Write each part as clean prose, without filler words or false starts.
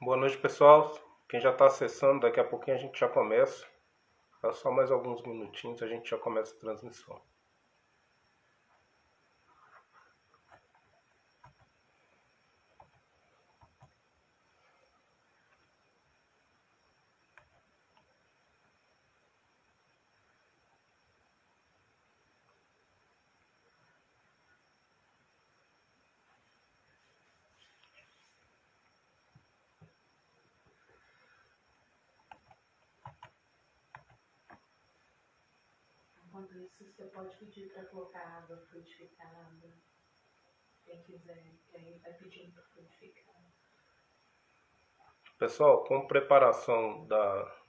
Boa noite, pessoal. Quem já está acessando, daqui a pouquinho a gente já começa. É só mais alguns minutinhos a gente já começa a transmissão. Enquanto isso, você pode pedir para colocar água frutificada. Quem quiser, que aí vai pedindo para frutificar. Pessoal, como preparação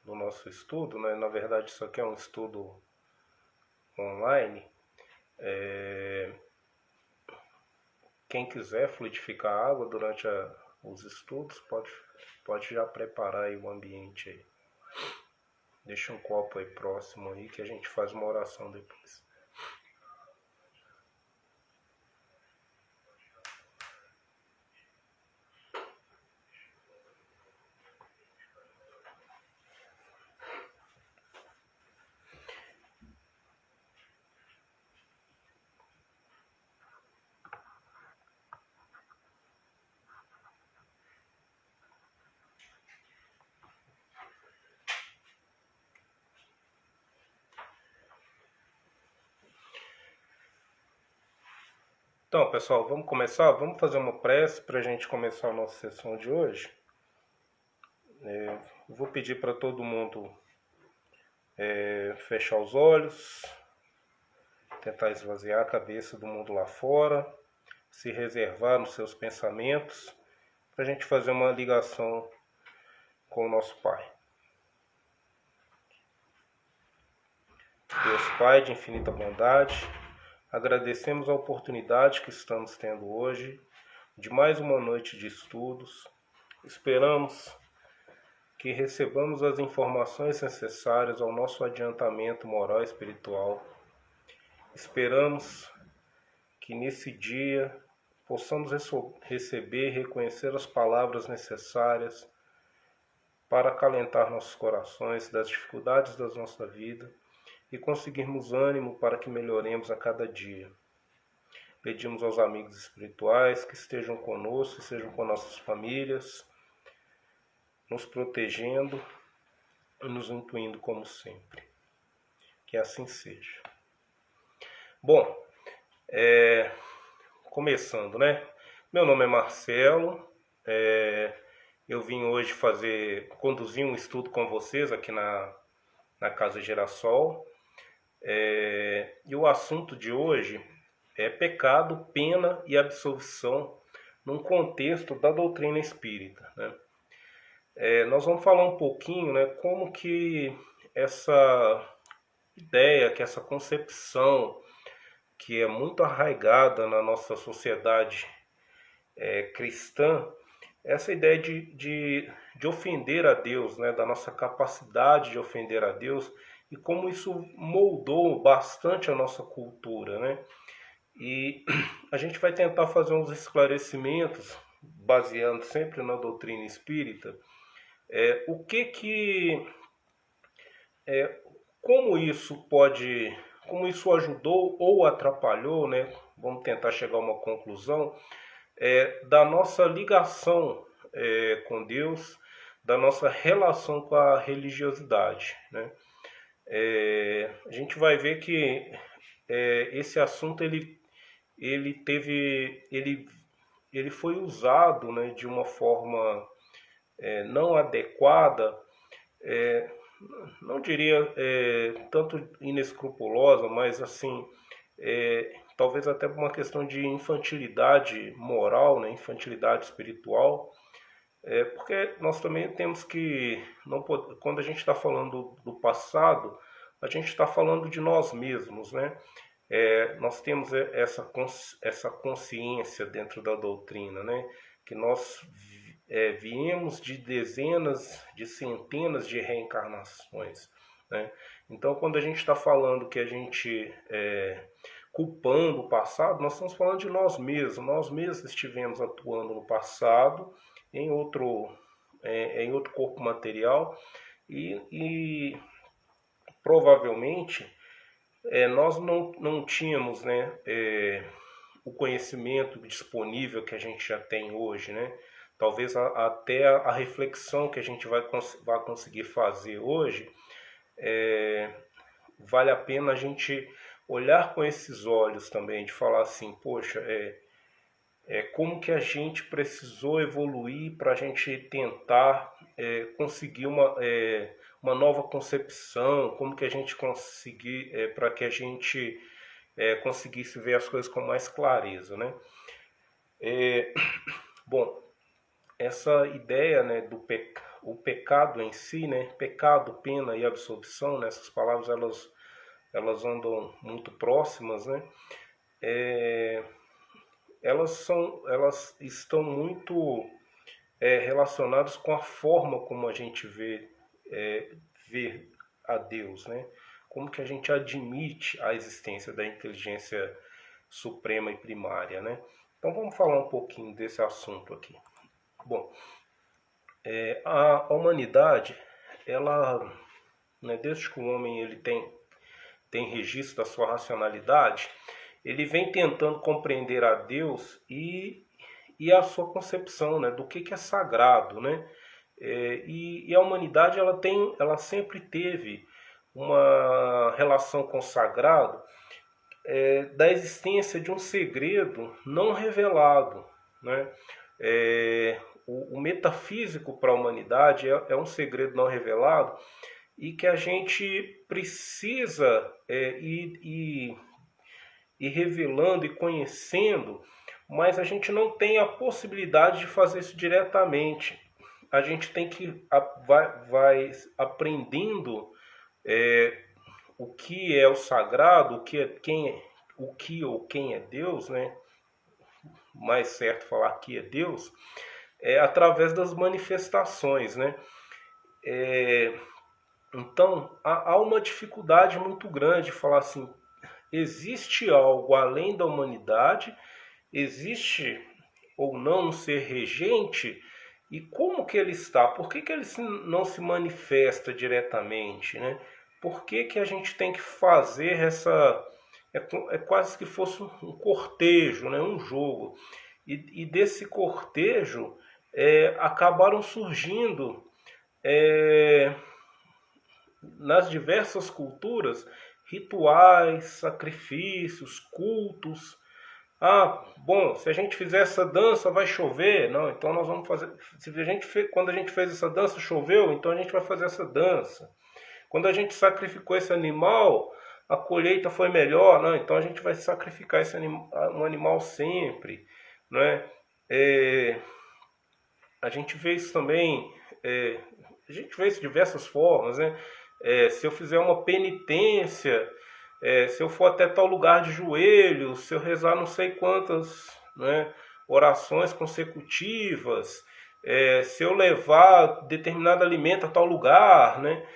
do nosso estudo, né? Na verdade isso aqui é um estudo online. Quem quiser fluidificar água durante os estudos, pode já preparar aí o ambiente aí. Deixa um copo aí próximo aí que a gente faz uma oração depois. Então, pessoal, vamos começar? Vamos fazer uma prece para a gente começar a nossa sessão de hoje. Vou pedir para todo mundo fechar os olhos, tentar esvaziar a cabeça do mundo lá fora, se reservar nos seus pensamentos, para a gente fazer uma ligação com o nosso Pai. Deus Pai de infinita bondade, agradecemos a oportunidade que estamos tendo hoje de mais uma noite de estudos. Esperamos que recebamos as informações necessárias ao nosso adiantamento moral e espiritual. Esperamos que nesse dia possamos receber e reconhecer as palavras necessárias para acalentar nossos corações das dificuldades da nossa vida e conseguirmos ânimo para que melhoremos a cada dia. Pedimos aos amigos espirituais que estejam conosco, estejam com nossas famílias, nos protegendo e nos intuindo como sempre. Que assim seja. Bom, começando, né? Meu nome é Marcelo, eu vim hoje conduzir um estudo com vocês aqui na Casa Girassol, e o assunto de hoje é pecado, pena e absolvição num contexto da doutrina espírita, né? Nós vamos falar um pouquinho, né, como que essa ideia, que essa concepção que é muito arraigada na nossa sociedade cristã, essa ideia de ofender a Deus, né, da nossa capacidade de ofender a Deus e como isso moldou bastante a nossa cultura, né? E a gente vai tentar fazer uns esclarecimentos, baseando sempre na doutrina espírita, o que como como isso ajudou ou atrapalhou, né? Vamos tentar chegar a uma conclusão da nossa ligação com Deus, da nossa relação com a religiosidade, né? A gente vai ver que esse assunto ele teve ele foi usado, né, de uma forma não adequada, não diria tanto inescrupulosa, mas assim, talvez até por uma questão de infantilidade moral, né, infantilidade espiritual, porque nós também temos que, não pode, quando a gente está falando do passado, a gente está falando de nós mesmos, né? Nós temos essa consciência dentro da doutrina, né? Que nós viemos de dezenas, de centenas de reencarnações, né? Então, quando a gente está falando que a gente culpando o passado, nós estamos falando de nós mesmos. Nós mesmos estivemos atuando no passado em em outro corpo material e provavelmente nós não tínhamos, né, o conhecimento disponível que a gente já tem hoje, né? Talvez até a reflexão que a gente vai conseguir fazer hoje, vale a pena a gente olhar com esses olhos também, de falar assim, poxa, como que a gente precisou evoluir para a gente tentar conseguir uma nova concepção, como que a gente conseguir, para que a gente conseguisse ver as coisas com mais clareza, né? Bom, essa ideia, né, o pecado em si, né, pecado, pena e absolvição, né, essas palavras elas andam muito próximas, né? Elas estão muito relacionadas com a forma como a gente vê a Deus, né? Como que a gente admite a existência da inteligência suprema e primária, né? Então vamos falar um pouquinho desse assunto aqui. Bom, a humanidade, ela, né, desde que o homem ele tem registro da sua racionalidade, ele vem tentando compreender a Deus e a sua concepção, né, do que é sagrado, né? E a humanidade ela sempre teve uma relação com o sagrado, da existência de um segredo não revelado, né? O metafísico para a humanidade é um segredo não revelado e que a gente precisa ir revelando e conhecendo, mas a gente não tem a possibilidade de fazer isso diretamente. A gente tem que vai aprendendo o que é o sagrado, o que ou quem é Deus, né? Mais certo falar que é Deus, através das manifestações, né? Então há uma dificuldade muito grande de falar assim, existe algo além da humanidade, existe ou não um ser regente, e como que ele está? Por que ele não se manifesta diretamente, né? Por que a gente tem que fazer é quase que fosse um cortejo, né? Um jogo. E desse cortejo acabaram surgindo nas diversas culturas rituais, sacrifícios, cultos. Bom, se a gente fizer essa dança vai chover. Não, então nós vamos fazer. Quando a gente fez essa dança choveu, então a gente vai fazer essa dança. Quando a gente sacrificou esse animal, a colheita foi melhor. Não, então a gente vai sacrificar um animal sempre, né? A gente vê isso também. A gente vê isso de diversas formas, né? Se eu fizer uma penitência, se eu for até tal lugar de joelhos, se eu rezar não sei quantas, né, orações consecutivas, se eu levar determinado alimento a tal lugar, né?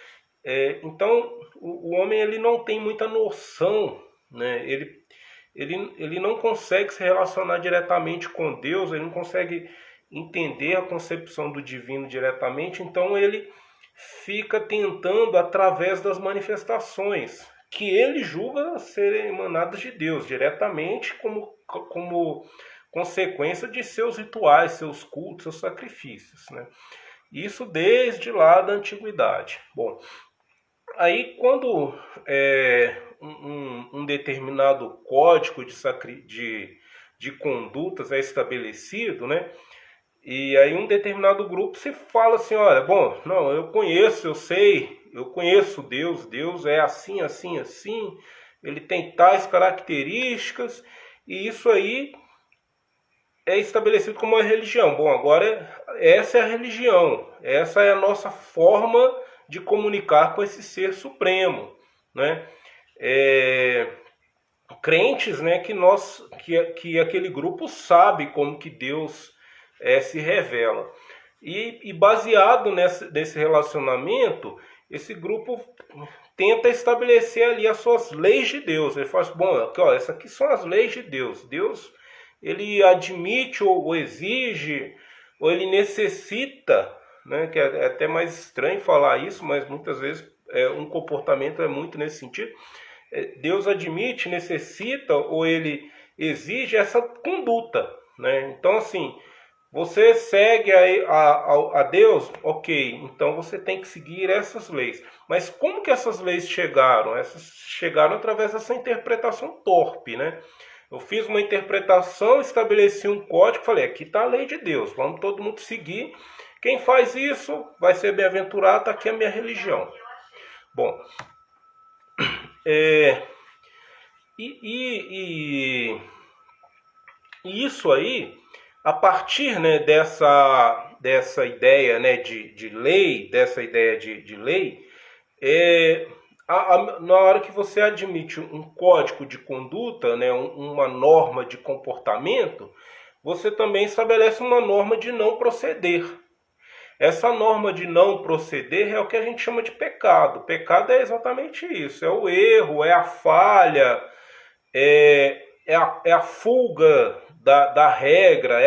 Então o homem ele não tem muita noção, né? Ele não consegue se relacionar diretamente com Deus, ele não consegue entender a concepção do divino diretamente, então ele fica tentando através das manifestações que ele julga serem emanadas de Deus, diretamente como consequência de seus rituais, seus cultos, seus sacrifícios, né? Isso desde lá da antiguidade. Bom, aí quando um determinado código de condutas é estabelecido, né? E aí um determinado grupo se fala assim, olha, bom, não, eu conheço Deus é assim, assim, assim, ele tem tais características, e isso aí é estabelecido como uma religião. Bom, agora essa é a religião, essa é a nossa forma de comunicar com esse ser supremo, né? Crentes, né, que aquele grupo sabe como que Deus se revela. E baseado nesse relacionamento, esse grupo tenta estabelecer ali as suas leis de Deus. Ele fala assim, bom, aqui, ó, essas aqui são as leis de Deus. Deus, ele admite ou exige, ou ele necessita, né, que é até mais estranho falar isso, mas muitas vezes um comportamento é muito nesse sentido. Deus admite, necessita ou ele exige essa conduta, né? Então, assim, você segue a Deus, ok, então você tem que seguir essas leis. Mas como que essas leis chegaram? Essas chegaram através dessa interpretação torpe, né? Eu fiz uma interpretação, estabeleci um código, falei, aqui está a lei de Deus, vamos todo mundo seguir. Quem faz isso vai ser bem-aventurado, está aqui a minha religião. Bom, e isso aí, a partir, né, dessa ideia, né, de lei, dessa ideia de lei, na hora que você admite um código de conduta, né, uma norma de comportamento, você também estabelece uma norma de não proceder. Essa norma de não proceder é o que a gente chama de pecado. Pecado é exatamente isso, é o erro, é a falha, é a fuga da regra,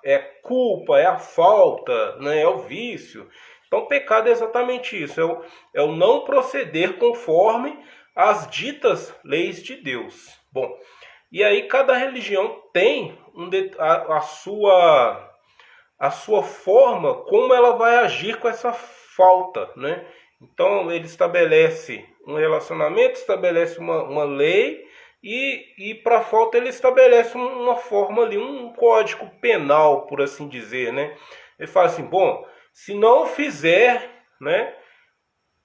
é culpa, é a falta, né, é o vício. Então, pecado é exatamente isso, é o não proceder conforme as ditas leis de Deus. Bom, e aí cada religião tem a sua forma, como ela vai agir com essa falta, né? Então, ele estabelece um relacionamento, estabelece uma lei, e para a falta ele estabelece uma forma ali, um código penal, por assim dizer, né? Ele fala assim, bom, se não fizer, né,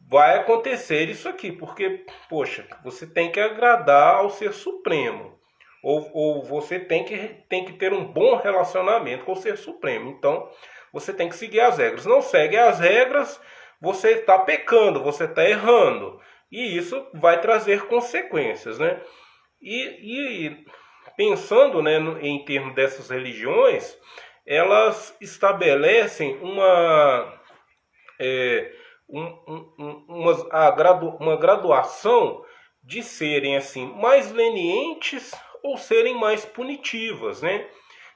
vai acontecer isso aqui, porque, poxa, você tem que agradar ao Ser Supremo, ou você tem que ter um bom relacionamento com o Ser Supremo, então você tem que seguir as regras. Não segue as regras, você está pecando, você está errando, e isso vai trazer consequências, né? E pensando, né, em termos dessas religiões, elas estabelecem uma graduação de serem assim mais lenientes ou serem mais punitivas, né?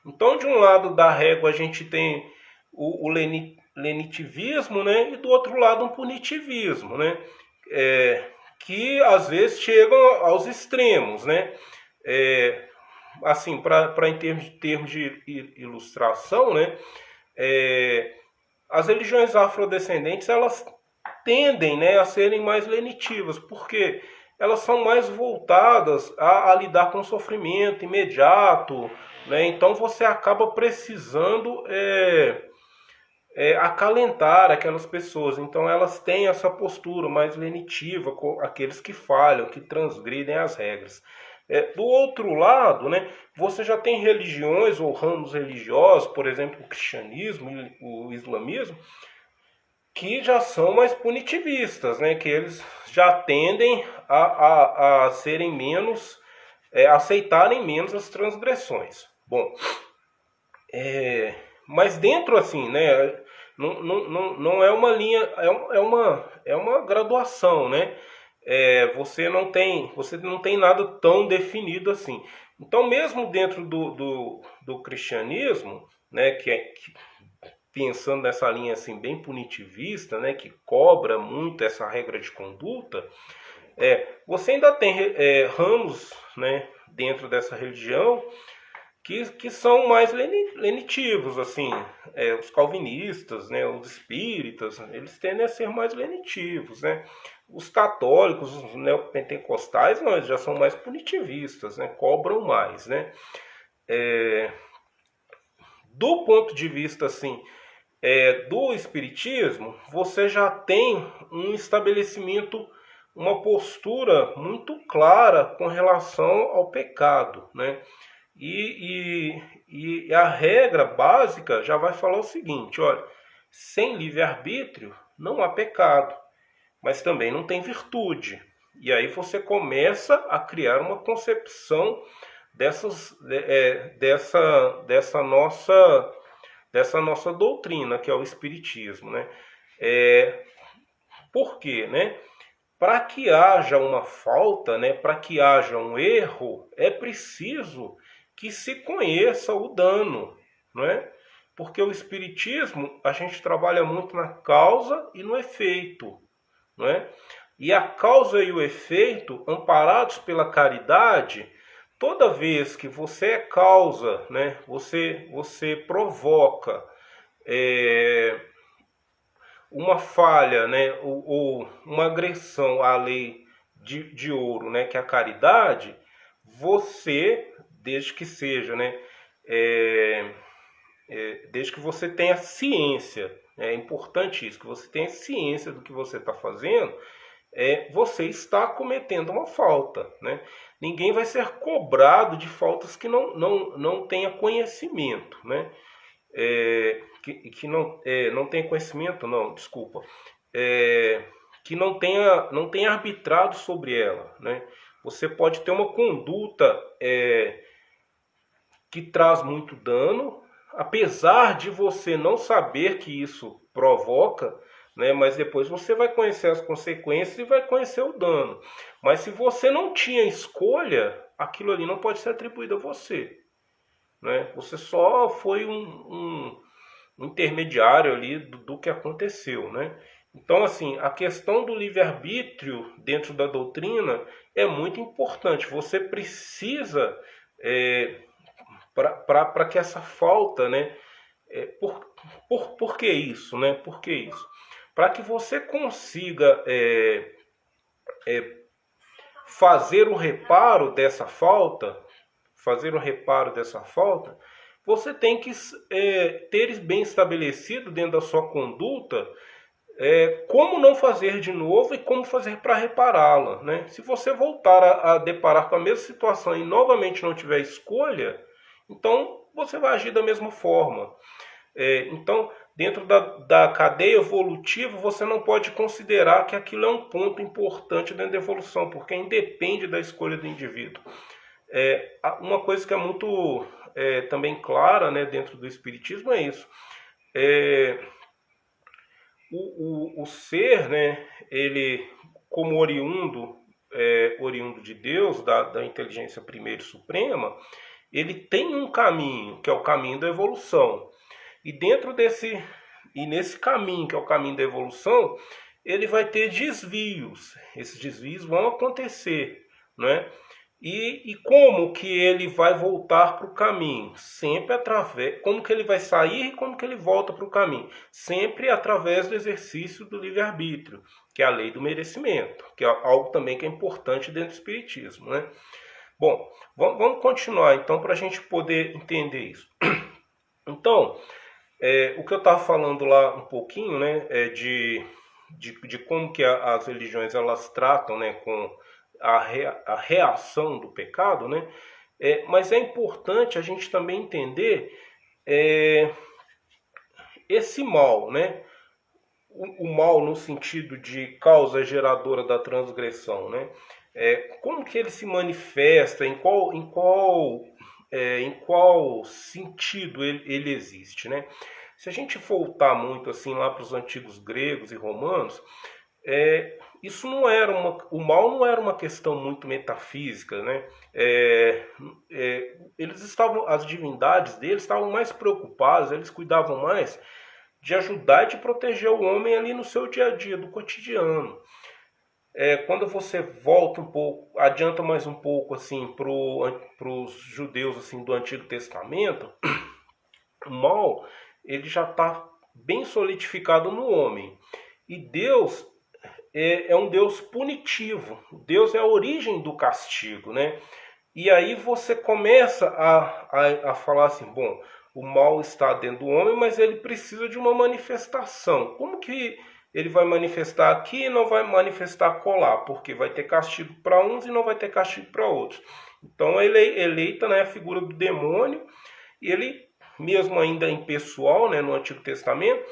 Então, de um lado da régua a gente tem o lenitivismo, né, e do outro lado um punitivismo, né? Que às vezes chegam aos extremos, né? Assim, em termos de ilustração, né? As religiões afrodescendentes, elas tendem, né, a serem mais lenitivas, porque elas são mais voltadas a lidar com o sofrimento imediato, né? Então você acaba precisando acalentar aquelas pessoas. Então elas têm essa postura mais lenitiva com aqueles que falham, que transgridem as regras. Do outro lado, né, você já tem religiões ou ramos religiosos, por exemplo, o cristianismo e o islamismo, que já são mais punitivistas, né, que eles já tendem a serem menos, aceitarem menos as transgressões. Bom, mas dentro assim, né, não é uma linha, é uma graduação, né? Você não tem nada tão definido assim. Então, mesmo dentro do cristianismo, né, pensando nessa linha assim bem punitivista, né, que cobra muito essa regra de conduta, você ainda tem ramos, né, dentro dessa religião que são mais lenitivos, assim, os calvinistas, né, os espíritas, eles tendem a ser mais lenitivos, né? Os católicos, os neopentecostais, não, eles já são mais punitivistas, né? Cobram mais, né? Do ponto de vista, assim, do espiritismo, você já tem um estabelecimento, uma postura muito clara com relação ao pecado, né? E a regra básica já vai falar o seguinte, olha, sem livre-arbítrio não há pecado, mas também não tem virtude. E aí você começa a criar uma concepção dessa nossa doutrina, que é o espiritismo, né? Por quê, né? Para que haja uma falta, né, para que haja um erro, é preciso que se conheça o dano, não é? Porque o espiritismo, a gente trabalha muito na causa e no efeito, não é? E a causa e o efeito, amparados pela caridade, toda vez que você é causa, né, você provoca uma falha, né, ou uma agressão à lei de ouro, né, que é a caridade, você, desde que seja, né, desde que você tenha ciência, é importante isso, que você tenha ciência do que você está fazendo, você está cometendo uma falta, né? Ninguém vai ser cobrado de faltas que não tenha conhecimento, né? Que não tenha conhecimento, não, desculpa, que não tenha arbitrado sobre ela, né? Você pode ter uma conduta que traz muito dano, apesar de você não saber que isso provoca, né? Mas depois você vai conhecer as consequências e vai conhecer o dano. Mas se você não tinha escolha, aquilo ali não pode ser atribuído a você, né? Você só foi um intermediário ali do que aconteceu, né? Então, assim, a questão do livre-arbítrio dentro da doutrina é muito importante. Você precisa, para que essa falta, né? Por que isso, né? Por que isso? Para que você consiga fazer o reparo dessa falta, você tem que ter bem estabelecido dentro da sua conduta como não fazer de novo e como fazer para repará-la, né? Se você voltar a deparar com a mesma situação e novamente não tiver escolha, então você vai agir da mesma forma. Então, dentro da cadeia evolutiva, você não pode considerar que aquilo é um ponto importante dentro da evolução, porque independe da escolha do indivíduo. Uma coisa que é muito também clara, né, dentro do Espiritismo é isso. O ser, né, ele, como oriundo de Deus, da inteligência primeira e suprema, ele tem um caminho, que é o caminho da evolução. E nesse caminho, que é o caminho da evolução, ele vai ter desvios. Esses desvios vão acontecer, né? E como que ele vai voltar para o caminho? Sempre através... Como que ele vai sair e como que ele volta para o caminho? Sempre através do exercício do livre-arbítrio, que é a lei do merecimento, que é algo também que é importante dentro do Espiritismo, né? Bom, vamos continuar então para a gente poder entender isso. Então, o que eu estava falando lá um pouquinho, né, de como que as religiões elas tratam, né, com a reação do pecado, né? Mas é importante a gente também entender esse mal, né? O mal no sentido de causa geradora da transgressão, né? Como que ele se manifesta, em qual sentido ele existe, né? Se a gente voltar muito assim lá para os antigos gregos e romanos, isso não era o mal não era uma questão muito metafísica, né? As divindades deles estavam mais preocupadas, eles cuidavam mais de ajudar e de proteger o homem ali no seu dia a dia, do cotidiano. Quando você volta um pouco, adianta mais um pouco assim para os judeus assim do Antigo Testamento, o mal ele já está bem solidificado no homem. E Deus é um Deus punitivo. Deus é a origem do castigo, né? E aí você começa a falar assim, bom, o mal está dentro do homem, mas ele precisa de uma manifestação. Como que ele vai manifestar aqui e não vai manifestar acolá? Porque vai ter castigo para uns e não vai ter castigo para outros. Então ele é eleita, né, a figura do demônio, e ele, mesmo ainda impessoal, né, no Antigo Testamento,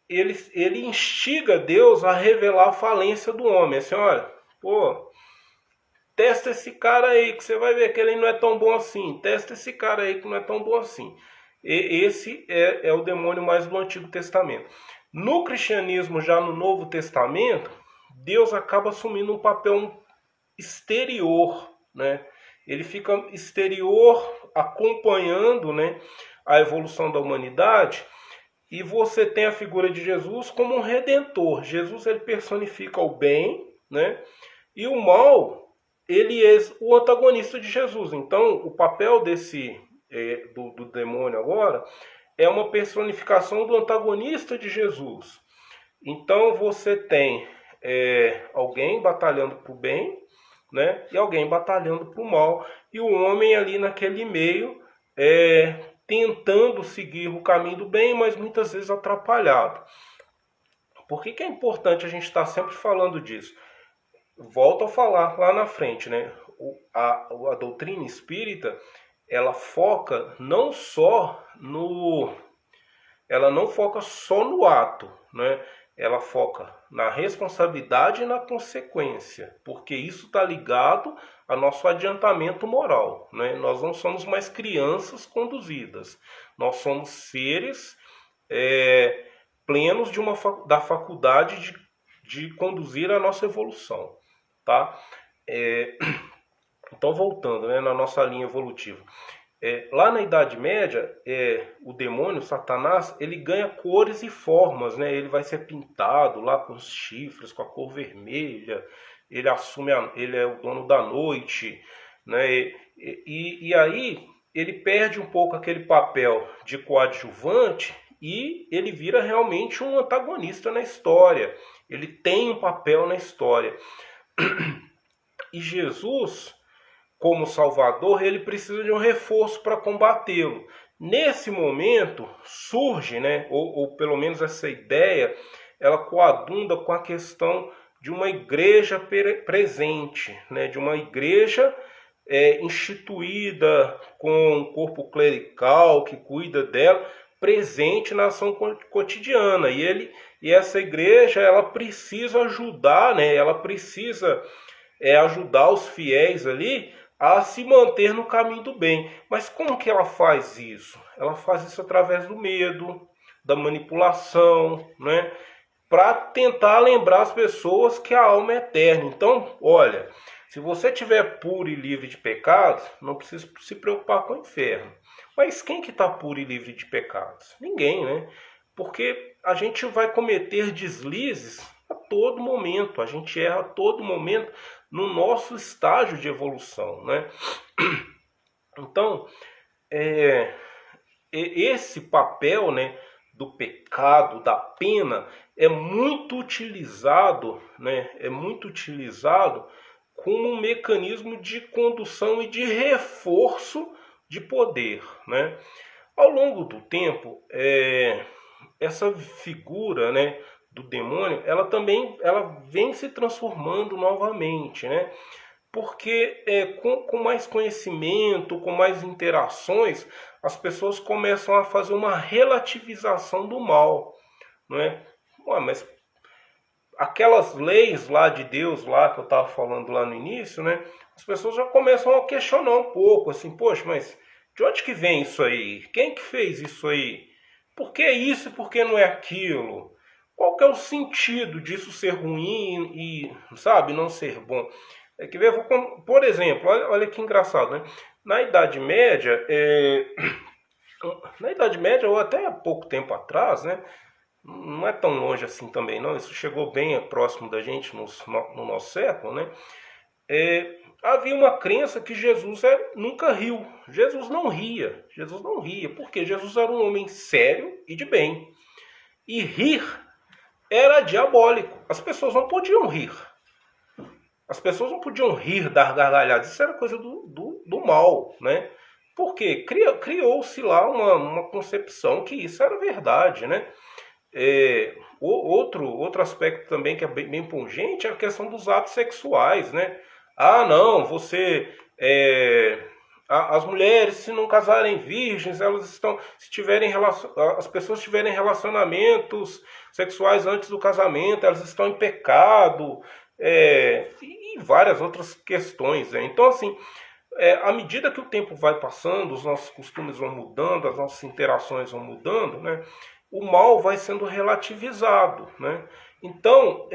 ele instiga Deus a revelar a falência do homem. Assim, olha, testa esse cara aí que você vai ver que ele não é tão bom assim. Testa esse cara aí que não é tão bom assim. Esse é o demônio mais do Antigo Testamento. No cristianismo, já no Novo Testamento, Deus acaba assumindo um papel exterior, né? Ele fica exterior acompanhando, né, a evolução da humanidade, e você tem a figura de Jesus como um redentor. Jesus, ele personifica o bem, né? E o mal, ele é o antagonista de Jesus. Então, o papel do demônio agora é uma personificação do antagonista de Jesus. Então, você tem alguém batalhando para o bem, né? E alguém batalhando para o mal. E o homem ali naquele meio, tentando seguir o caminho do bem, mas muitas vezes atrapalhado. Por que é importante a gente estar sempre falando disso? Volto a falar lá na frente, né? A doutrina espírita, ela foca ela não foca só no ato, né? Ela foca na responsabilidade e na consequência, porque isso está ligado ao nosso adiantamento moral, né? Nós não somos mais crianças conduzidas, nós somos seres plenos da faculdade de conduzir a nossa evolução, tá? Então, voltando, né, na nossa linha evolutiva. Lá na Idade Média, o demônio, Satanás, ele ganha cores e formas, né? Ele vai ser pintado lá com os chifres, com a cor vermelha, ele ele é o dono da noite, né? E aí ele perde um pouco aquele papel de coadjuvante e ele vira realmente um antagonista na história. Ele tem um papel na história. E Jesus, como Salvador, ele precisa de um reforço para combatê-lo. Nesse momento surge, né, ou pelo menos essa ideia, ela coadunda com a questão de uma igreja presente, né, de uma igreja instituída com um corpo clerical que cuida dela, presente na ação cotidiana. E essa igreja, ela precisa ajudar, né, ela precisa ajudar os fiéis ali a se manter no caminho do bem. Mas como que ela faz isso? Ela faz isso através do medo, da manipulação, né? Para tentar lembrar as pessoas que a alma é eterna. Então, olha, se você estiver puro e livre de pecados, não precisa se preocupar com o inferno. Mas quem que está puro e livre de pecados? Ninguém, né? Porque a gente vai cometer deslizes a todo momento, a gente erra a todo momento no nosso estágio de evolução, né? Então, esse papel, né, do pecado, da pena, é muito utilizado, né? É muito utilizado como um mecanismo de condução e de reforço de poder, né? Ao longo do tempo, essa figura, né, do demônio, ela vem se transformando novamente, né? Porque com mais conhecimento, com mais interações, as pessoas começam a fazer uma relativização do mal, não é? Ué, mas aquelas leis lá de Deus, lá que eu estava falando lá no início, né? As pessoas já começam a questionar um pouco, assim, poxa, mas de onde que vem isso aí? Quem que fez isso aí? Por que isso e por que não é aquilo? Qual que é o sentido disso ser ruim e, sabe, não ser bom? Por exemplo, olha que engraçado, né? Na Idade Média, ou até há pouco tempo atrás, né? Não é tão longe assim também, não. Isso chegou bem próximo da gente no nosso século, né? Havia uma crença que Jesus nunca riu. Jesus não ria. Jesus não ria, porque Jesus era um homem sério e de bem. E rir era diabólico. As pessoas não podiam rir. As pessoas não podiam rir, dar gargalhadas. Isso era coisa do mal, né? Porque criou-se lá uma concepção que isso era verdade, né? Outro aspecto também que é bem pungente é a questão dos atos sexuais, né? Ah, não, as mulheres, se não casarem virgens, as pessoas tiverem relacionamentos sexuais antes do casamento, elas estão em pecado, e várias outras questões, né? Então, assim, à medida que o tempo vai passando, os nossos costumes vão mudando, as nossas interações vão mudando, né? O mal vai sendo relativizado, né? Então,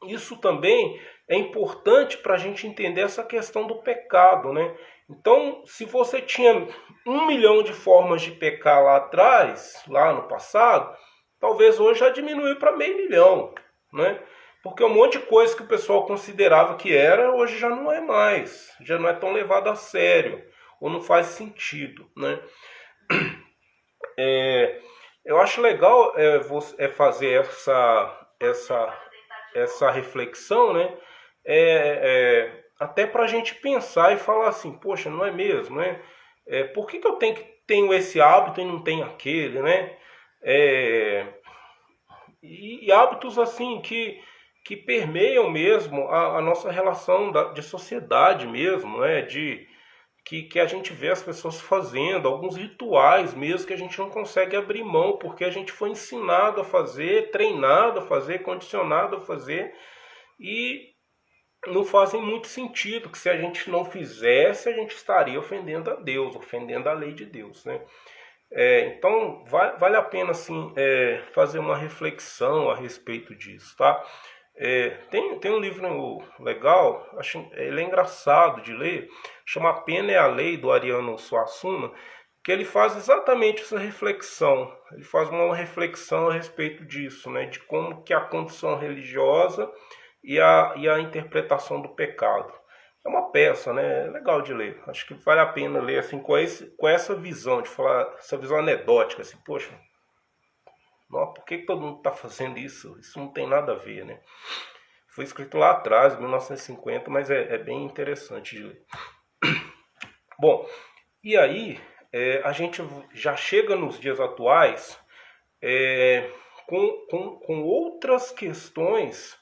isso também é importante para a gente entender essa questão do pecado, né? Então, se você tinha 1 milhão de formas de pecar lá atrás, lá no passado, talvez hoje já diminuiu para meio milhão, né? Porque um monte de coisa que o pessoal considerava que era, hoje já não é mais, já não é tão levado a sério, ou não faz sentido, né? Eu acho legal fazer essa reflexão, né? Até para a gente pensar e falar assim, poxa, não é mesmo, né? Por que eu tenho esse hábito e não tenho aquele, né? E hábitos assim que permeiam mesmo a nossa relação de sociedade mesmo, né? Que a gente vê as pessoas fazendo, alguns rituais mesmo que a gente não consegue abrir mão, porque a gente foi ensinado a fazer, treinado a fazer, condicionado a fazer, e não fazem muito sentido, que se a gente não fizesse, a gente estaria ofendendo a Deus, ofendendo a lei de Deus, né? Então, vale a pena assim, fazer uma reflexão a respeito disso, tá? Tem um livro legal, ele é engraçado de ler, chama A Pena é a Lei, do Ariano Suassuna, que ele faz exatamente essa reflexão. Ele faz uma reflexão a respeito disso, né? De como que a condição religiosa e a interpretação do pecado. É uma peça, né? É legal de ler. Acho que vale a pena ler assim, com essa visão, de falar, essa visão anedótica, assim, poxa, nossa, por que todo mundo está fazendo isso? Isso não tem nada a ver, né? Foi escrito lá atrás, 1950, mas é bem interessante de ler. Bom, e aí a gente já chega nos dias atuais com outras questões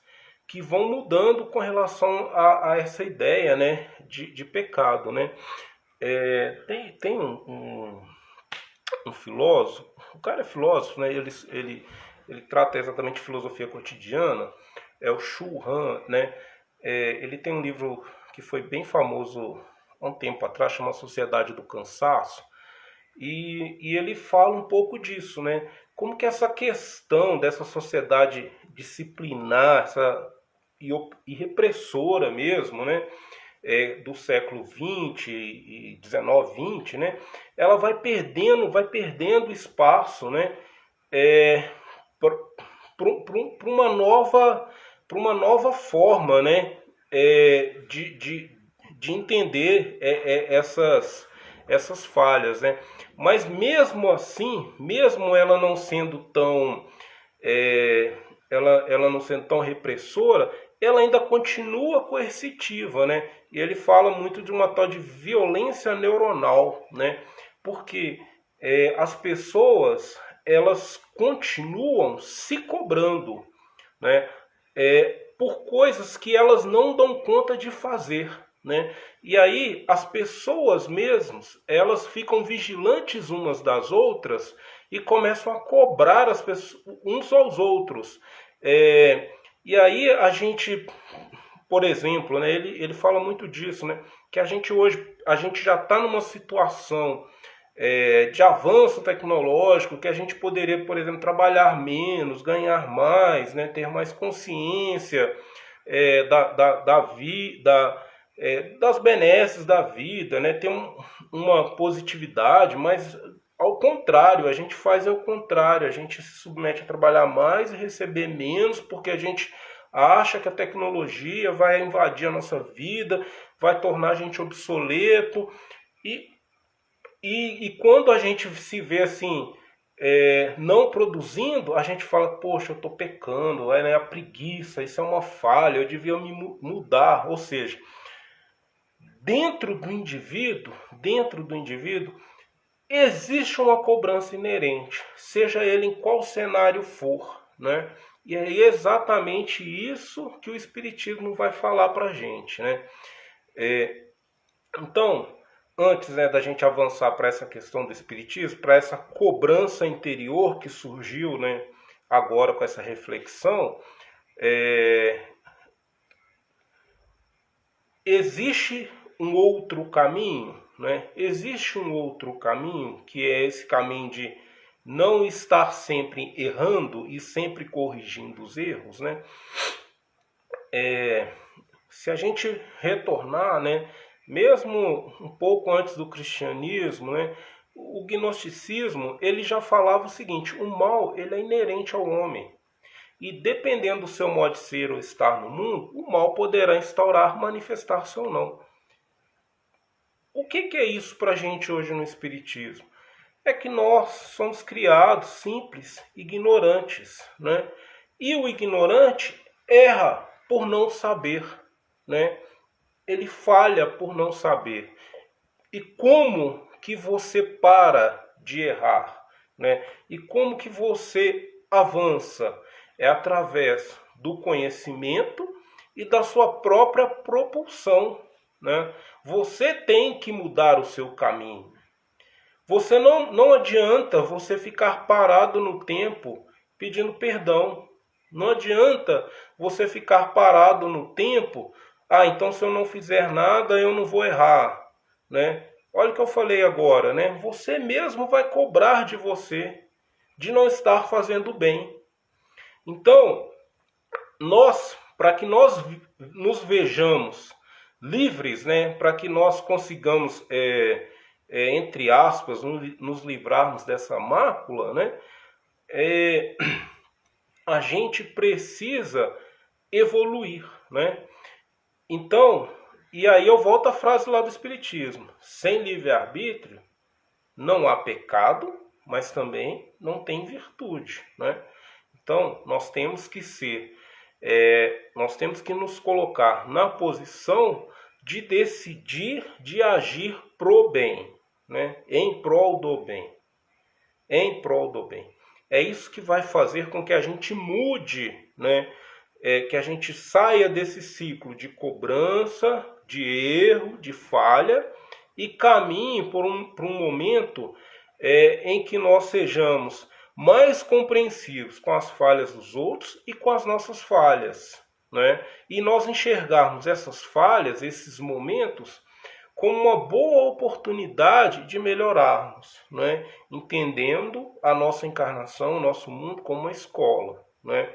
que vão mudando com relação a essa ideia, né, de pecado, né? Tem um filósofo, o cara é filósofo, né? Ele trata exatamente de filosofia cotidiana, é o Shu Han, né? Ele tem um livro que foi bem famoso há um tempo atrás, chama Sociedade do Cansaço, e ele fala um pouco disso, né? Como que essa questão dessa sociedade disciplinar, e repressora mesmo, né? Do século XX e XIX, XX, né? Ela vai perdendo espaço, né? Para uma nova forma, né? De entender essas falhas, né? Mas mesmo assim, mesmo ela não sendo tão ela não sendo tão repressora, ela ainda continua coercitiva, né? E ele fala muito de uma tal de violência neuronal, né? Porque as pessoas, elas continuam se cobrando, né? Por coisas que elas não dão conta de fazer, né? E aí as pessoas mesmas, elas ficam vigilantes umas das outras e começam a cobrar as pessoas, uns aos outros. E aí a gente, por exemplo, né, ele fala muito disso, né, que a gente já está numa situação de avanço tecnológico, que a gente poderia, por exemplo, trabalhar menos, ganhar mais, né, ter mais consciência da vida, das benesses da vida, né, ter uma positividade, mas ao contrário, a gente faz ao contrário, a gente se submete a trabalhar mais e receber menos, porque a gente acha que a tecnologia vai invadir a nossa vida, vai tornar a gente obsoleto, e quando a gente se vê assim, não produzindo, a gente fala, poxa, eu estou pecando, né? A preguiça, isso é uma falha, eu devia me mudar. Ou seja, dentro do indivíduo, existe uma cobrança inerente, seja ele em qual cenário for, né? E é exatamente isso que o Espiritismo vai falar para a gente, né? Então, antes, né, da gente avançar para essa questão do Espiritismo, para essa cobrança interior que surgiu, né, agora com essa reflexão, existe um outro caminho, né? Existe um outro caminho, que é esse caminho de não estar sempre errando e sempre corrigindo os erros, né? Se a gente retornar, né, mesmo um pouco antes do cristianismo, né, o gnosticismo ele já falava o seguinte: o mal ele é inerente ao homem. E dependendo do seu modo de ser ou estar no mundo, o mal poderá instaurar, manifestar-se ou não. O que é isso para a gente hoje no Espiritismo? É que nós somos criados simples, ignorantes, né? E o ignorante erra por não saber, né? Ele falha por não saber. E como que você para de errar, né? E como que você avança? É através do conhecimento e da sua própria propulsão, né? Você tem que mudar o seu caminho. Você não adianta você ficar parado no tempo pedindo perdão. Não adianta você ficar parado no tempo. Ah, então se eu não fizer nada, eu não vou errar, né? Olha o que eu falei agora, né? Você mesmo vai cobrar de você de não estar fazendo bem. Então, para que nós nos vejamos livres, né? Para que nós consigamos, entre aspas, nos livrarmos dessa mácula, né? A gente precisa evoluir, né? Então, e aí eu volto à frase lá do Espiritismo: sem livre-arbítrio não há pecado, mas também não tem virtude, né? Então, nós temos que nos colocar na posição de decidir, de agir pro bem, né? Em prol do bem. Em prol do bem. É isso que vai fazer com que a gente mude, né? Que a gente saia desse ciclo de cobrança, de erro, de falha e caminhe por um momento em que nós sejamos mais compreensivos com as falhas dos outros e com as nossas falhas, né? E nós enxergarmos essas falhas, esses momentos, como uma boa oportunidade de melhorarmos, né? Entendendo a nossa encarnação, o nosso mundo como uma escola, né?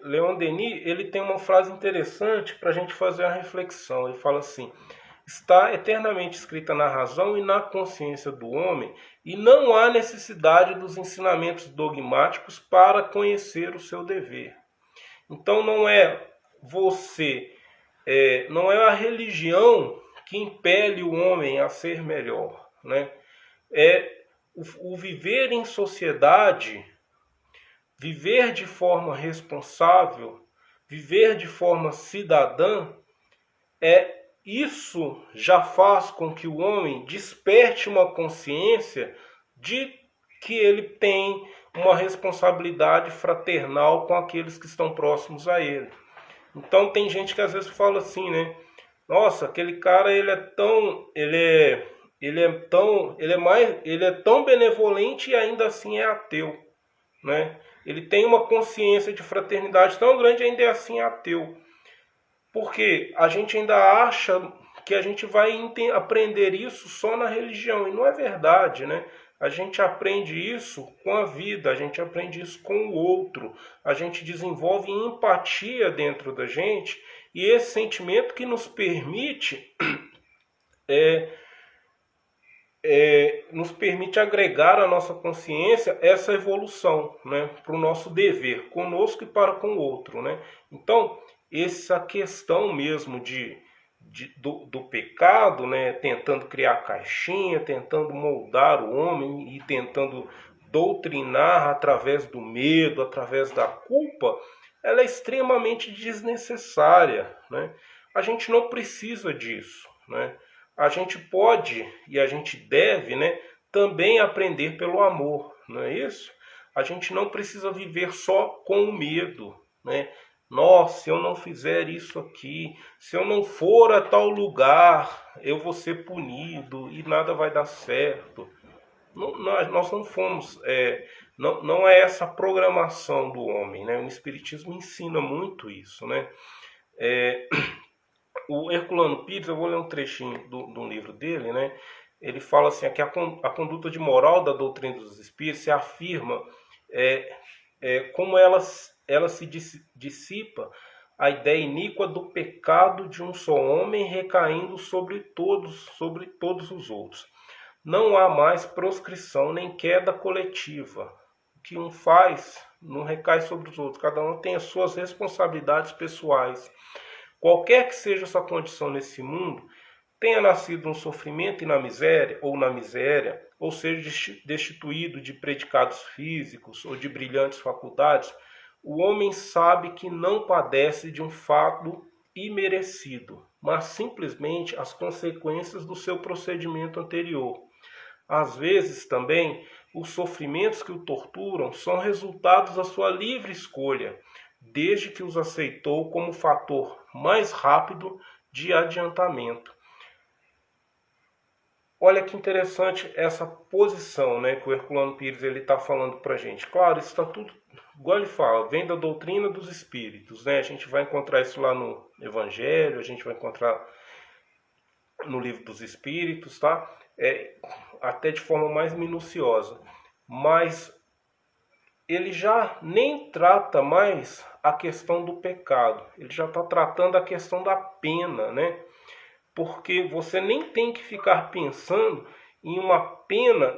Leon Denis ele tem uma frase interessante para a gente fazer uma reflexão. Ele fala assim: está eternamente escrita na razão e na consciência do homem, e não há necessidade dos ensinamentos dogmáticos para conhecer o seu dever. Então não é não é a religião que impele o homem a ser melhor, né? É o viver em sociedade, viver de forma responsável, viver de forma cidadã, isso já faz com que o homem desperte uma consciência de que ele tem uma responsabilidade fraternal com aqueles que estão próximos a ele. Então tem gente que às vezes fala assim, né? Nossa, aquele cara ele é tão benevolente e ainda assim é ateu, né? Ele tem uma consciência de fraternidade tão grande e ainda é assim ateu. Porque a gente ainda acha que a gente vai aprender isso só na religião. E não é verdade, né? A gente aprende isso com a vida, a gente aprende isso com o outro. A gente desenvolve empatia dentro da gente. E esse sentimento que nos permite agregar à nossa consciência essa evolução, né, para o nosso dever, conosco e para com o outro, né? Então, essa questão mesmo do pecado, né, tentando criar caixinha, tentando moldar o homem e tentando doutrinar através do medo, através da culpa, ela é extremamente desnecessária, né? A gente não precisa disso, né? A gente pode e a gente deve, né, também aprender pelo amor, não é isso? A gente não precisa viver só com o medo, né? Nossa, se eu não fizer isso aqui, se eu não for a tal lugar, eu vou ser punido e nada vai dar certo. Nós não fomos, não é essa a programação do homem, né? O Espiritismo ensina muito isso, né? O Herculano Pires, eu vou ler um trechinho do livro dele, né? Ele fala assim, que a conduta de moral da doutrina dos espíritos se afirma como ela se dissipa a ideia iníqua do pecado de um só homem recaindo sobre todos os outros. Não há mais proscrição nem queda coletiva. O que um faz não recai sobre os outros. Cada um tem as suas responsabilidades pessoais. Qualquer que seja sua condição nesse mundo, tenha nascido no sofrimento e na miséria, ou seja destituído de predicados físicos ou de brilhantes faculdades, o homem sabe que não padece de um fato imerecido, mas simplesmente as consequências do seu procedimento anterior. Às vezes também, os sofrimentos que o torturam são resultados da sua livre escolha, desde que os aceitou como fator mais rápido de adiantamento. Olha que interessante essa posição, né, que o Herculano Pires está falando para a gente. Claro, isso está tudo, igual ele fala, vem da doutrina dos espíritos, né? A gente vai encontrar isso lá no Evangelho, a gente vai encontrar no Livro dos Espíritos, tá? Até de forma mais minuciosa. Mas ele já nem trata mais a questão do pecado, ele já está tratando a questão da pena, né? Porque você nem tem que ficar pensando em uma pena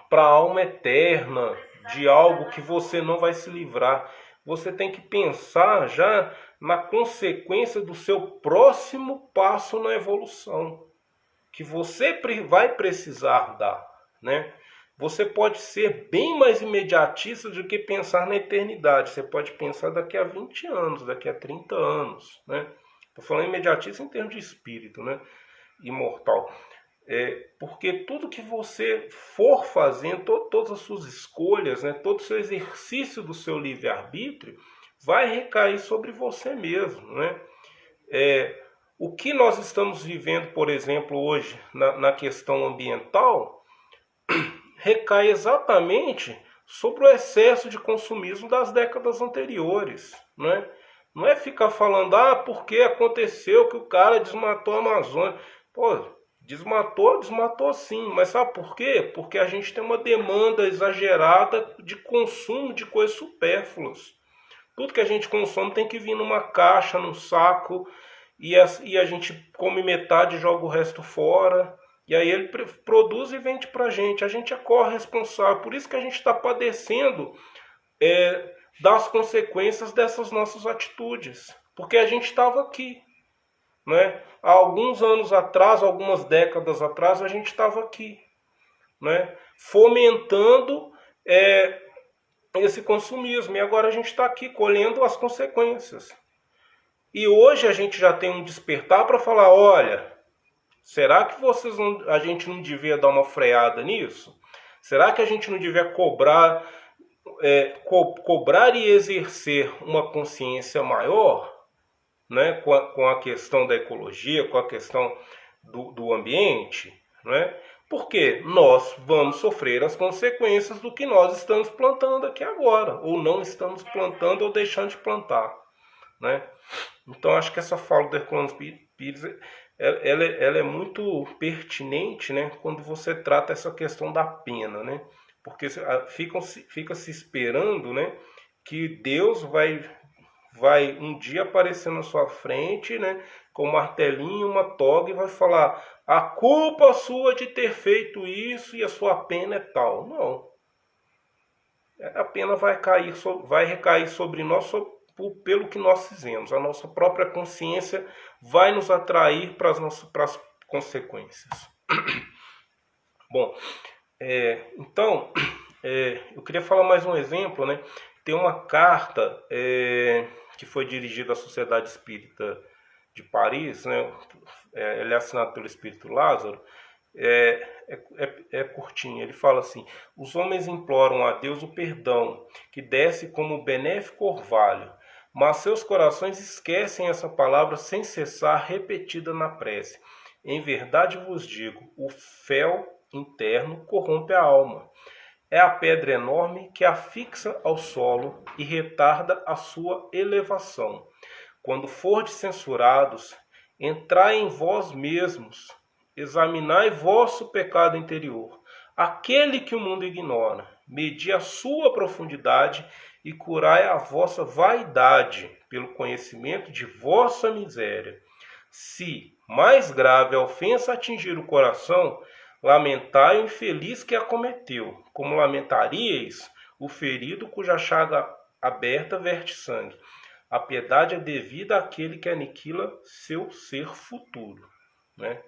para a alma eterna, de algo que você não vai se livrar. Você tem que pensar já na consequência do seu próximo passo na evolução, que você vai precisar dar, né? Você pode ser bem mais imediatista do que pensar na eternidade. Você pode pensar daqui a 20 anos, daqui a 30 anos, né? Estou falando imediatista em termos de espírito, né? Imortal. Porque tudo que você for fazendo, todas as suas escolhas, né? Todo o seu exercício do seu livre-arbítrio vai recair sobre você mesmo, né? O que nós estamos vivendo, por exemplo, hoje na questão ambiental, recai exatamente sobre o excesso de consumismo das décadas anteriores, né? Não é ficar falando, porque aconteceu que o cara desmatou a Amazônia. Pô, desmatou sim, mas sabe por quê? Porque a gente tem uma demanda exagerada de consumo de coisas supérfluas. Tudo que a gente consome tem que vir numa caixa, num saco, e a gente come metade e joga o resto fora. E aí ele produz e vende pra gente. A gente é corresponsável. Por isso que a gente está padecendo das consequências dessas nossas atitudes. Porque a gente estava aqui, né? Há alguns anos atrás, algumas décadas atrás, a gente estava aqui, né? Fomentando esse consumismo. E agora a gente está aqui colhendo as consequências. E hoje a gente já tem um despertar para falar, olha, será que a gente não devia dar uma freada nisso? Será que a gente não devia cobrar e exercer uma consciência maior, né, com a questão da ecologia, com a questão do ambiente, né? Porque nós vamos sofrer as consequências do que nós estamos plantando aqui agora, ou não estamos plantando ou deixando de plantar, né? Então acho que essa fala do Herculano Pires ela é muito pertinente, né, quando você trata essa questão da pena, né? Porque fica se esperando, né, que Deus vai um dia aparecer na sua frente, né, com um martelinho, uma toga, e vai falar: a culpa sua de ter feito isso e a sua pena é tal. Não. A pena vai recair sobre nós pelo que nós fizemos. A nossa própria consciência vai nos atrair para as consequências. Bom, então, eu queria falar mais um exemplo, né? Tem uma carta que foi dirigida à Sociedade Espírita de Paris, né? Ele é assinado pelo Espírito Lázaro. Curtinho. Ele fala assim: os homens imploram a Deus o perdão, que desce como benéfico orvalho, mas seus corações esquecem essa palavra sem cessar, repetida na prece. Em verdade vos digo, o fel interno corrompe a alma. É a pedra enorme que a fixa ao solo e retarda a sua elevação. Quando fordes censurados, entrai em vós mesmos, examinai vosso pecado interior, aquele que o mundo ignora, medi a sua profundidade e curai a vossa vaidade, pelo conhecimento de vossa miséria. Se mais grave a ofensa atingir o coração, lamentai o infeliz que a cometeu, como lamentaríeis o ferido cuja chaga aberta verte sangue. A piedade é devida àquele que aniquila seu ser futuro, né?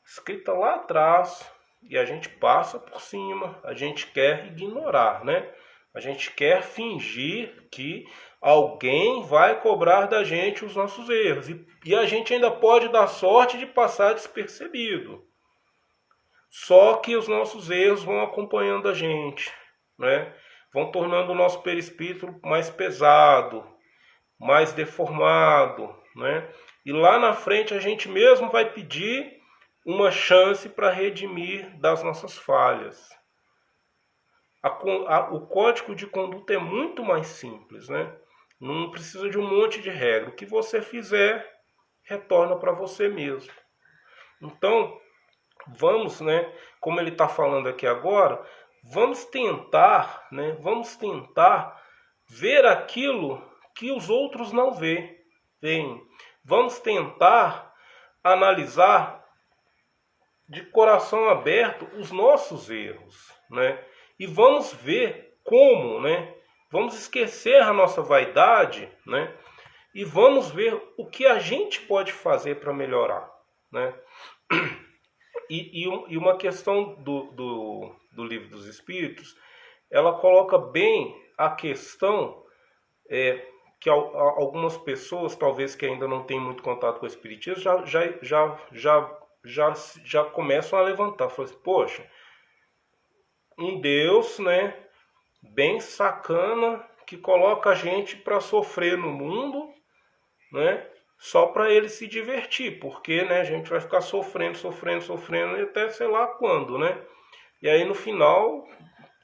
Escrita lá atrás, e a gente passa por cima, a gente quer ignorar, né? A gente quer fingir que alguém vai cobrar da gente os nossos erros. E a gente ainda pode dar sorte de passar despercebido. Só que os nossos erros vão acompanhando a gente, né? Vão tornando o nosso perispírito mais pesado, mais deformado, né? E lá na frente a gente mesmo vai pedir uma chance para redimir das nossas falhas. O código de conduta é muito mais simples, né? Não precisa de um monte de regra. O que você fizer, retorna para você mesmo. Então, vamos, né? Como ele está falando aqui agora, vamos tentar, né? Vamos tentar ver aquilo que os outros não veem. Vamos tentar analisar de coração aberto os nossos erros, né? E vamos ver como, né? Vamos esquecer a nossa vaidade, né? E vamos ver o que a gente pode fazer para melhorar, né? E uma questão do Livro dos Espíritos, ela coloca bem a questão que algumas pessoas, talvez que ainda não têm muito contato com o Espiritismo, já começam a levantar. Falam assim, poxa, um Deus, né, bem sacana, que coloca a gente para sofrer no mundo, né, só para ele se divertir, porque, né, a gente vai ficar sofrendo e até sei lá quando, né? E aí no final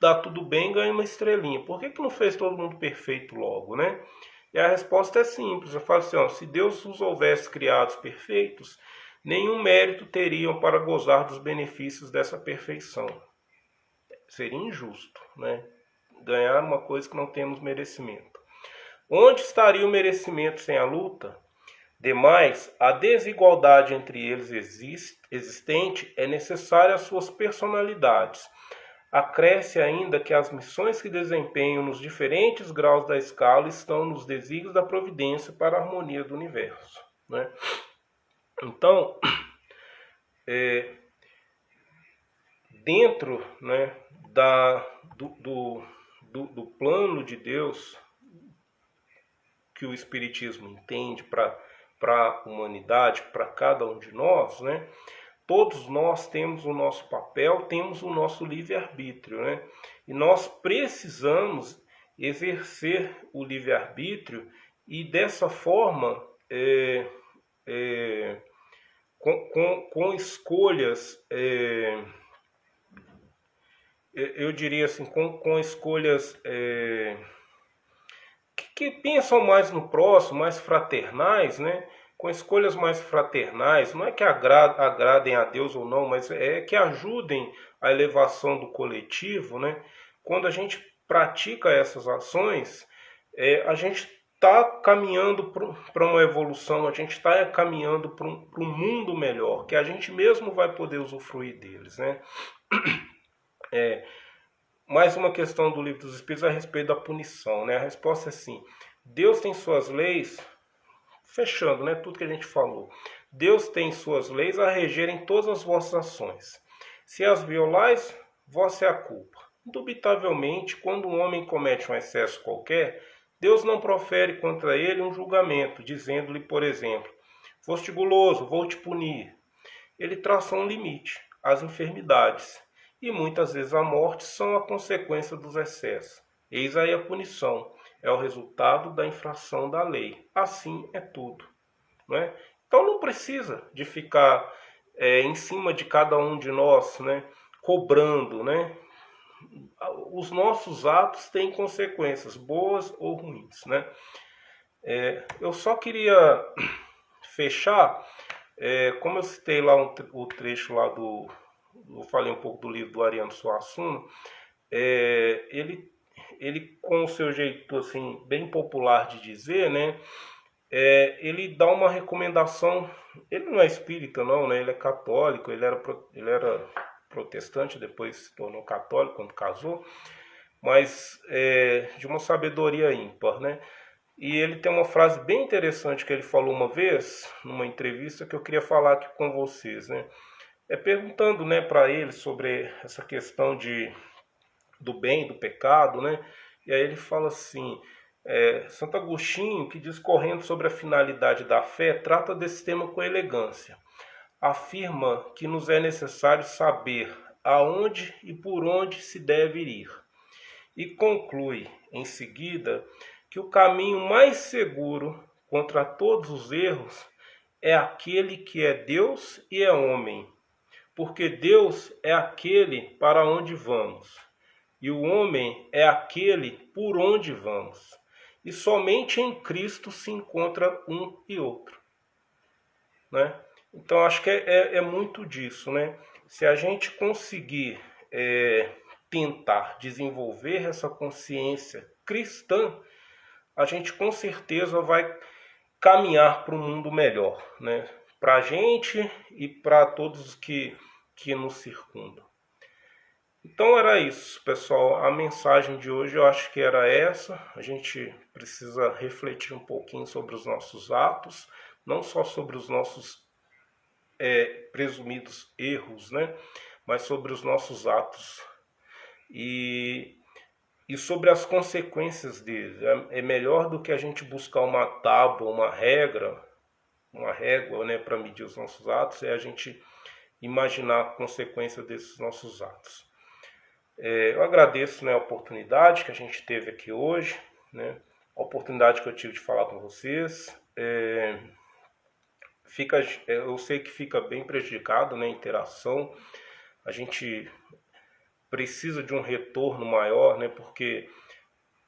dá tudo bem, ganha uma estrelinha. Por que não fez todo mundo perfeito logo, né? E a resposta é simples. Eu falo assim, ó, se Deus os houvesse criados perfeitos, nenhum mérito teriam para gozar dos benefícios dessa perfeição. Seria injusto, né? Ganhar uma coisa que não temos merecimento. Onde estaria o merecimento sem a luta? Demais, a desigualdade entre eles existente é necessária às suas personalidades. Acresce ainda que as missões que desempenham nos diferentes graus da escala estão nos desígnios da providência para a harmonia do universo, né? Então, dentro, né, do plano de Deus que o Espiritismo entende para a humanidade, para cada um de nós, né? Todos nós temos o nosso papel, temos o nosso livre-arbítrio, né? E nós precisamos exercer o livre-arbítrio e dessa forma, com escolhas, eu diria assim, com escolhas que pensam mais no próximo, mais fraternais, né? Com escolhas mais fraternais, não é que agradem a Deus ou não, mas é que ajudem a elevação do coletivo, né? Quando a gente pratica essas ações, a gente está caminhando para uma evolução, a gente está caminhando para um mundo melhor, que a gente mesmo vai poder usufruir deles, né? Mais uma questão do Livro dos Espíritos a respeito da punição, né? A resposta é sim. Deus tem suas leis, fechando, né, tudo que a gente falou. Deus tem suas leis a regerem todas as vossas ações. Se as violais, vossa é a culpa. Indubitavelmente, quando um homem comete um excesso qualquer, Deus não profere contra ele um julgamento, dizendo-lhe, por exemplo, foste guloso, vou te punir. Ele traça um limite, as enfermidades. E muitas vezes a morte são a consequência dos excessos. Eis aí a punição. É o resultado da infração da lei. Assim é tudo, né? Então não precisa de ficar em cima de cada um de nós, né, cobrando, né? Os nossos atos têm consequências, boas ou ruins, né? Eu só queria fechar, como eu citei lá o trecho lá eu falei um pouco do livro do Ariano Suassuna, ele ele com o seu jeito assim bem popular de dizer, né, ele dá uma recomendação. Ele não é espírita não, né, ele é católico, ele era protestante, depois se tornou católico quando casou, mas de uma sabedoria ímpar, né? E ele tem uma frase bem interessante que ele falou uma vez, numa entrevista, que eu queria falar aqui com vocês, né? Perguntando, né, para ele sobre essa questão do bem, do pecado, né? E aí ele fala assim, Santo Agostinho, que discorrendo sobre a finalidade da fé, trata desse tema com elegância. Afirma que nos é necessário saber aonde e por onde se deve ir. E conclui, em seguida, que o caminho mais seguro contra todos os erros é aquele que é Deus e é homem, porque Deus é aquele para onde vamos, e o homem é aquele por onde vamos, e somente em Cristo se encontra um e outro, né? Então acho que é muito disso, né? Se a gente conseguir tentar desenvolver essa consciência cristã, a gente com certeza vai caminhar para um mundo melhor, né? Para a gente e para todos que nos circundam. Então era isso, pessoal. A mensagem de hoje eu acho que era essa. A gente precisa refletir um pouquinho sobre os nossos atos, não só sobre os nossos presumidos erros, né? Mas sobre os nossos atos e sobre as consequências deles. É melhor do que a gente buscar uma tábua, uma régua, né, para medir os nossos atos, é a gente imaginar a consequência desses nossos atos. Eu agradeço, né, a oportunidade que a gente teve aqui hoje, né, a oportunidade que eu tive de falar com vocês. Eu sei que fica bem prejudicado, né, a interação. A gente precisa de um retorno maior, né, porque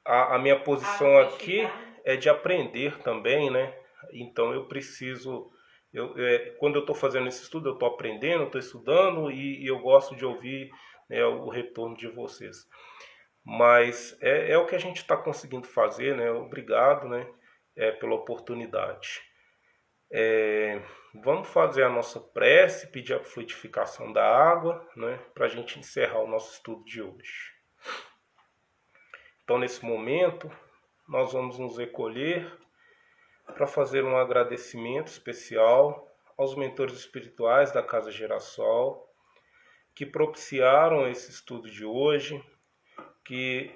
a minha posição aqui é de aprender também, né? Então eu preciso, quando eu estou fazendo esse estudo, eu estou aprendendo, estou estudando e eu gosto de ouvir, né, o retorno de vocês. Mas é o que a gente está conseguindo fazer, né? Obrigado, né, pela oportunidade. Vamos fazer a nossa prece, pedir a fluidificação da água, né, para a gente encerrar o nosso estudo de hoje. Então, nesse momento, nós vamos nos recolher para fazer um agradecimento especial aos mentores espirituais da Casa Girassol, que propiciaram esse estudo de hoje, que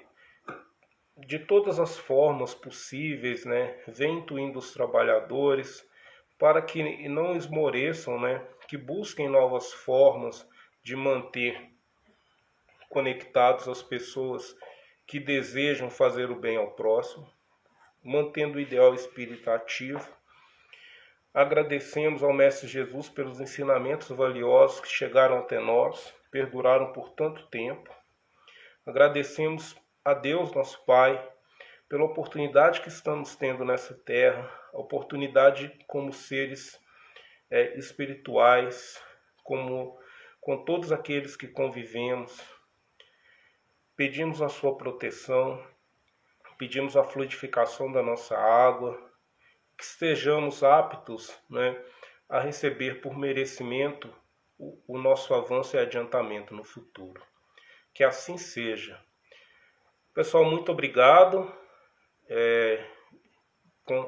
de todas as formas possíveis, né, vem intuindo os trabalhadores para que não esmoreçam, né, que busquem novas formas de manter conectados as pessoas que desejam fazer o bem ao próximo, mantendo o ideal espírita ativo. Agradecemos ao Mestre Jesus pelos ensinamentos valiosos que chegaram até nós, perduraram por tanto tempo. Agradecemos a Deus, nosso Pai, pela oportunidade que estamos tendo nessa terra, a oportunidade como seres espirituais, com todos aqueles que convivemos. Pedimos a sua proteção, pedimos a fluidificação da nossa água, que estejamos aptos, né, a receber por merecimento o nosso avanço e adiantamento no futuro. Que assim seja. Pessoal, muito obrigado.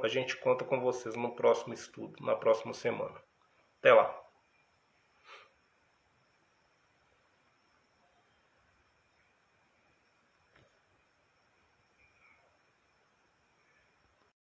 A gente conta com vocês no próximo estudo, na próxima semana. Até lá.